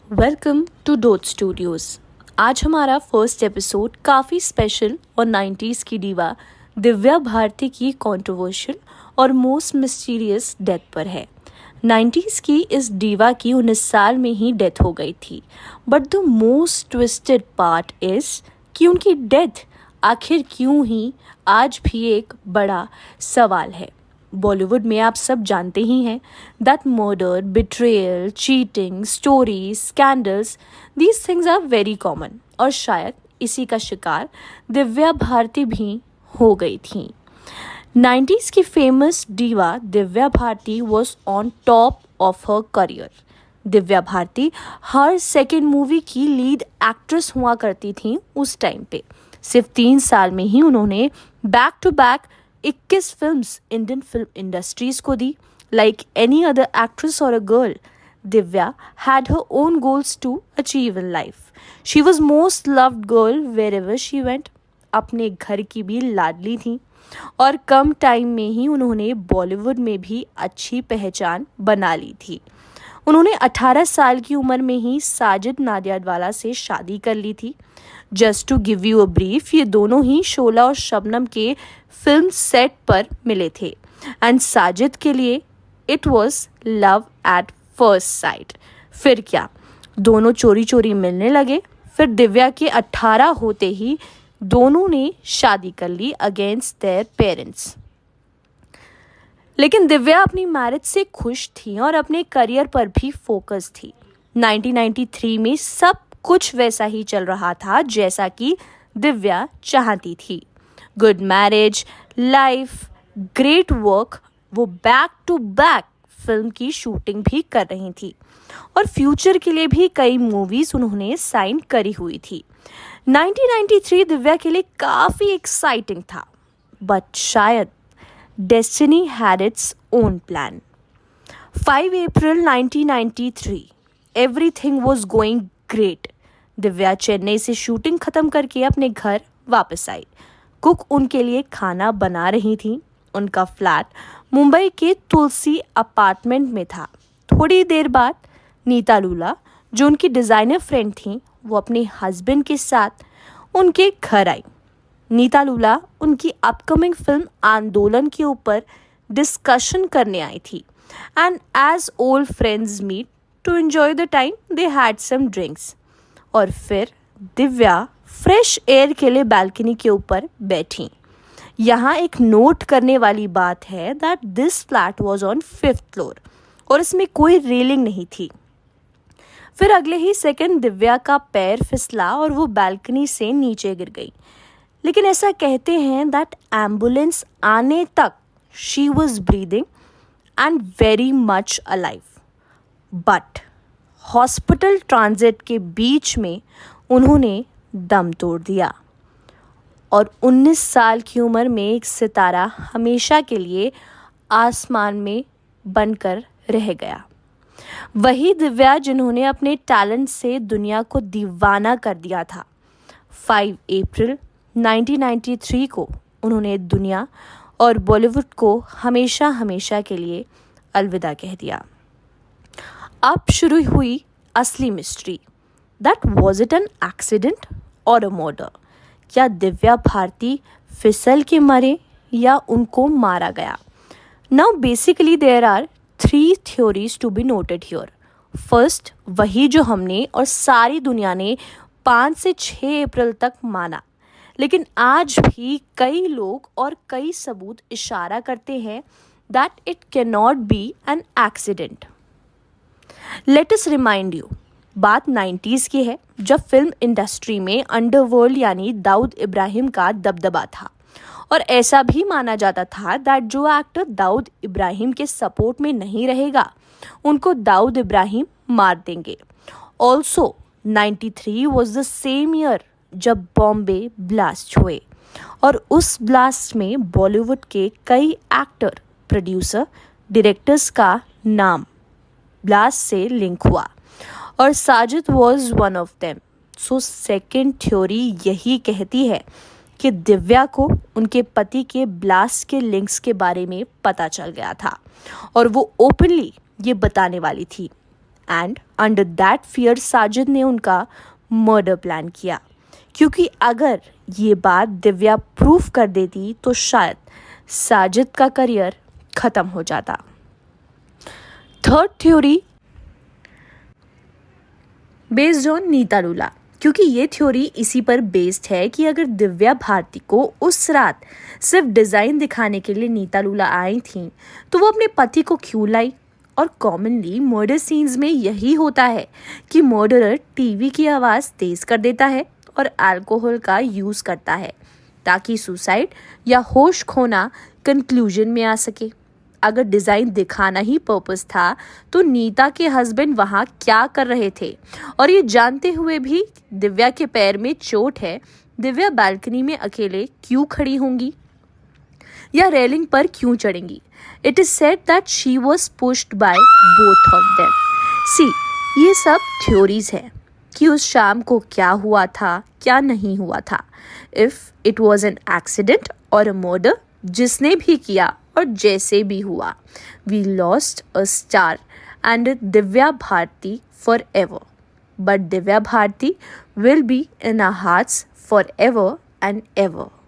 Welcome to dot studios. आज हमारा first episode काफ़ी स्पेशल और 90s की डीवा दिव्या भारती की कंट्रोवर्शियल और मोस्ट मिस्टीरियस डेथ पर है। 90s की इस डीवा की 19 साल में ही डेथ हो गई थी, but the most twisted part is कि उनकी डेथ आखिर क्यों ही आज भी एक बड़ा सवाल है। बॉलीवुड में आप सब जानते ही हैं that murder, betrayal, cheating, stories, scandals, these things are very common और शायद इसी का शिकार दिव्या भारती भी हो गई थी। 90s की famous diva Divya Bharti was on top of her career. Divya Bharti हर सेकेंड मूवी की लीड एक्ट्रेस हुआ करती थी उस टाइम पे। सिर्फ 3 साल में ही उन्होंने back to back 21 films Indian film industries को दी। लाइक एनी अदर एक्ट्रेस और a girl, Divya had her own goals to achieve in life. She was most loved girl wherever she went. अपने घर की भी लाडली थी और कम टाइम में ही उन्होंने बॉलीवुड में भी अच्छी पहचान बना ली थी। उन्होंने 18 साल की उम्र में ही साजिद नाडियाडवाला से शादी कर ली थी। Just to give you a brief, ये दोनों ही शोला और शबनम के फिल्म सेट पर मिले थे एंड साजिद के लिए it was love at first sight. फिर क्या, दोनों चोरी चोरी मिलने लगे। फिर दिव्या के 18 होते ही दोनों ने शादी कर ली अगेंस्ट देयर पेरेंट्स। लेकिन दिव्या अपनी मैरिज से खुश थी और अपने करियर पर भी फोकस थी। 1993 में सब कुछ वैसा ही चल रहा था जैसा कि दिव्या चाहती थी। Good marriage, life, great work. वो बैक टू बैक फिल्म की शूटिंग भी कर रही थी और फ्यूचर के लिए भी कई मूवीज उन्होंने साइन करी हुई थी। 1993 दिव्या के लिए काफ़ी एक्साइटिंग था, बट शायद destiny had its own plan. 5 April 1993, everything was going great. Divya Chennai से शूटिंग खत्म करके अपने घर वापस आई। कुक उनके लिए खाना बना रही थी। उनका फ्लैट मुंबई के तुलसी अपार्टमेंट में था। थोड़ी देर बाद नीता लूला, जो उनकी डिज़ाइनर फ्रेंड थी, वो अपने हस्बैंड के साथ उनके घर आई। नीता लूला उनकी अपकमिंग फिल्म आंदोलन के ऊपर डिस्कशन करने आई थी and as old friends meet to enjoy the time they had some drinks. और फिर दिव्या फ्रेश एयर के लिए बालकनी के ऊपर बैठी। यहाँ एक नोट करने वाली बात है that this flat was on 5th floor और इसमें कोई रेलिंग नहीं थी। फिर अगले ही सेकंड दिव्या का पैर फिसला और वो बालकनी से नीचे गिर गई। लेकिन ऐसा कहते हैं दैट एम्बुलेंस आने तक she was breathing and very much alive, but hospital transit के बीच में उन्होंने दम तोड़ दिया और 19 साल की उम्र में एक सितारा हमेशा के लिए आसमान में बनकर रह गया। वही दिव्या जिन्होंने अपने टैलेंट से दुनिया को दीवाना कर दिया था। 5 अप्रैल 1993 को उन्होंने दुनिया और बॉलीवुड को हमेशा हमेशा के लिए अलविदा कह दिया। अब शुरू हुई असली mystery, that was it an accident और अ मर्डर। क्या दिव्या भारती फिसल के मरे या उनको मारा गया? Now basically there are 3 theories to be noted here. First, वही जो हमने और सारी दुनिया ने 5 से 6 अप्रैल तक माना, लेकिन आज भी कई लोग और कई सबूत इशारा करते हैं that it can not be an accident. Let us remind you, बात 90s की है, जब फिल्म इंडस्ट्री में अंडरवर्ल्ड यानी दाऊद इब्राहिम का दबदबा था और ऐसा भी माना जाता था दैट जो एक्टर दाऊद इब्राहिम के सपोर्ट में नहीं रहेगा उनको दाऊद इब्राहिम मार देंगे। Also 93 was the same year जब बॉम्बे ब्लास्ट हुए और उस ब्लास्ट में बॉलीवुड के कई एक्टर, प्रोड्यूसर, डायरेक्टर्स का नाम ब्लास्ट से लिंक हुआ और Sajid was one of them. So second theory यही कहती है कि दिव्या को उनके पति के ब्लास्ट के लिंक्स के बारे में पता चल गया था और वो ओपनली ये बताने वाली थी and under that fear Sajid ने उनका मर्डर प्लान किया, क्योंकि अगर ये बात दिव्या प्रूफ कर देती तो शायद साजिद का करियर खत्म हो जाता। Third theory based on Neeta Lulla, क्योंकि ये थ्योरी इसी पर बेस्ड है कि अगर दिव्या भारती को उस रात सिर्फ डिज़ाइन दिखाने के लिए नीता लूला आई थी तो वो अपने पति को क्यों लाई। और कॉमनली मर्डर सीन्स में यही होता है कि मर्डरर टीवी की आवाज़ तेज़ कर देता है और अल्कोहल का यूज़ करता है ताकि सुसाइड या होश खोना कंक्लूजन में आ सके। अगर डिज़ाइन दिखाना ही पर्पस था तो नीता के हस्बैंड वहाँ क्या कर रहे थे, और ये जानते हुए भी दिव्या के पैर में चोट है, दिव्या बालकनी में अकेले क्यों खड़ी होंगी या रेलिंग पर क्यों चढ़ेंगी। It is said that she was pushed by both of them. See, ये सब थ्योरीज है कि उस शाम को क्या हुआ था क्या नहीं हुआ था, if it was an accident और अ मर्डर, जिसने भी किया और जैसे भी हुआ, we lost a star and Divya Bharti forever, but Divya Bharti will be in our hearts forever and ever.